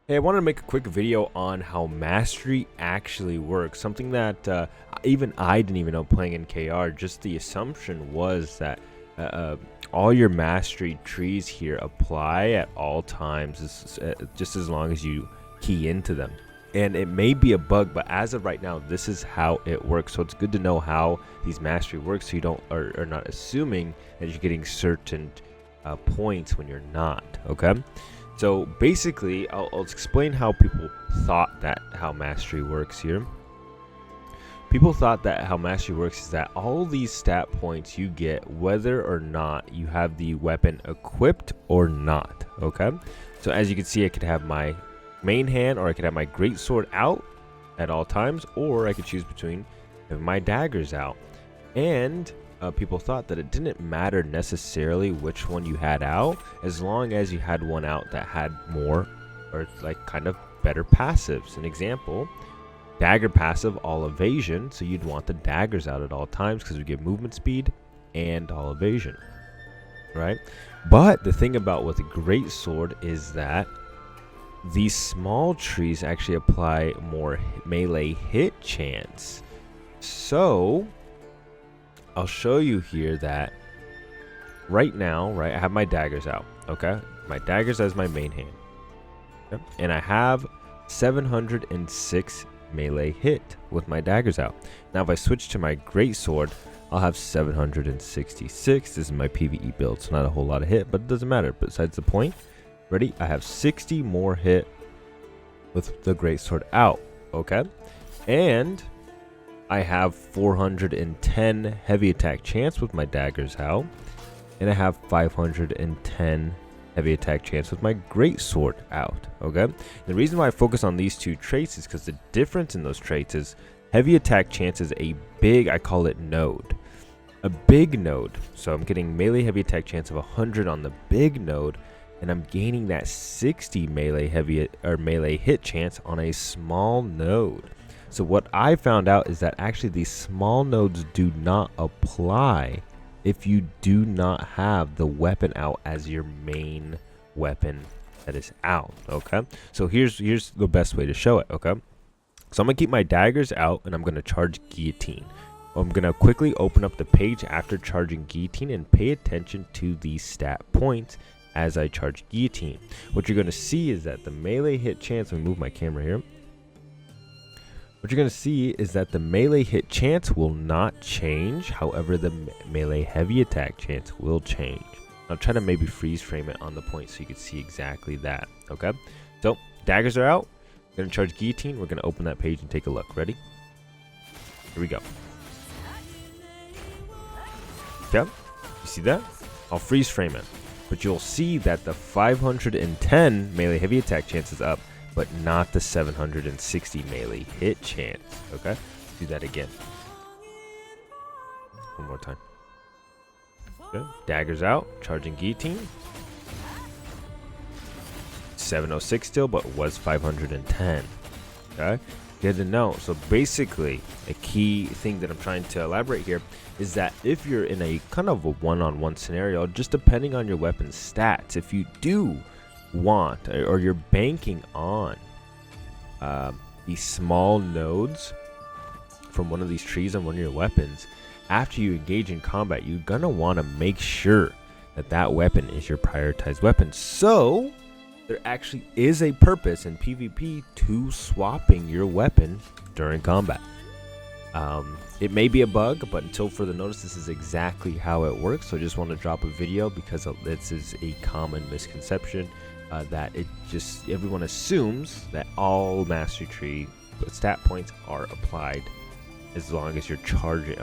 Hey, I wanted to make a quick video on how mastery actually works. Something that even I didn't even know playing in KR. Just the assumption was that all your mastery trees here apply at all times, just as long as you key into them. And it may be a bug, but as of right now, this is how it works. So it's good to know how these mastery works, so you don't are not assuming that you're getting certain points when you're not. Okay. So basically, I'll explain how people thought that how mastery works here. People thought that how mastery works is that all these stat points you get whether or not you have the weapon equipped or not. Okay, so as you can see, I could have my main hand or I could have my great sword out at all times, or I could choose between having my daggers out. And people thought that it didn't matter necessarily which one you had out, as long as you had one out that had more or like kind of better passives. An example, dagger passive, all evasion, so you'd want the daggers out at all times because we get movement speed and all evasion, right? But the thing about with a great sword is that these small trees actually apply more melee hit chance. So I'll show you here that right now, right, I have my daggers out, okay? My daggers as my main hand. Okay? And I have 706 melee hit with my daggers out. Now, if I switch to my great sword, I'll have 766. This is my PvE build, so not a whole lot of hit, but it doesn't matter. Besides the point, ready? I have 60 more hit with the great sword out, okay? And I have 410 heavy attack chance with my daggers out, and I have 510 heavy attack chance with my great sword out. Okay, the reason why I focus on these two traits is because the difference in those traits is heavy attack chance is a big, I call it node, a big node. So I'm getting melee heavy attack chance of 100 on the big node, and I'm gaining that 60 melee melee hit chance on a small node. So what I found out is that actually these small nodes do not apply if you do not have the weapon out as your main weapon that is out. Okay, so here's the best way to show it. Okay, so I'm gonna keep my daggers out and I'm gonna charge guillotine. I'm gonna quickly open up the page after charging guillotine and pay attention to these stat points as I charge guillotine. What you're gonna see is that the melee hit chance, let me move my camera here. What you're going to see is that the melee hit chance will not change. However, the melee heavy attack chance will change. I'll try to maybe freeze frame it on the point so you can see exactly that. Okay, so daggers are out. I'm going to charge guillotine. We're going to open that page and take a look. Ready? Here we go. Okay, you see that? I'll freeze frame it. But you'll see that the 510 melee heavy attack chance is up, but not the 760 melee hit chance. Okay, do that again. One more time. Okay. Daggers out, charging guillotine. 706 still, but was 510. Okay, good to know. So basically, a key thing that I'm trying to elaborate here is that if you're in a kind of a one-on-one scenario, just depending on your weapon's stats, if you do want or you're banking on these small nodes from one of these trees on one of your weapons, after you engage in combat, you're gonna want to make sure that that weapon is your prioritized weapon. So there actually is a purpose in PvP to swapping your weapon during combat. It may be a bug, but until further notice, this is exactly how it works. So I just want to drop a video because this is a common misconception. That it just everyone assumes that all mastery tree stat points are applied as long as you're charging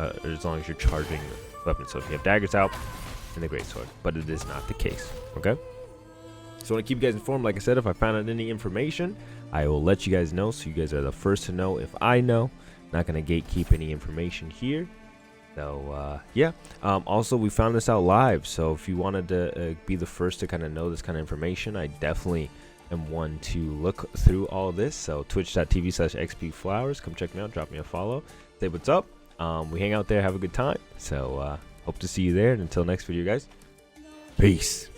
weapons. So if you have daggers out and the great sword, but it is not the case. Okay, so I want to keep you guys informed. Like I said, if I found out any information, I will let you guys know, so you guys are the first to know if I know. Not gonna gatekeep any information here. So yeah, also we found this out live, so if you wanted to be the first to kind of know this kind of information, I definitely am one to look through all this. So twitch.tv/xpflowers, come check me out, drop me a follow, say what's up. We hang out there, have a good time. So hope to see you there, and until next video, guys, peace.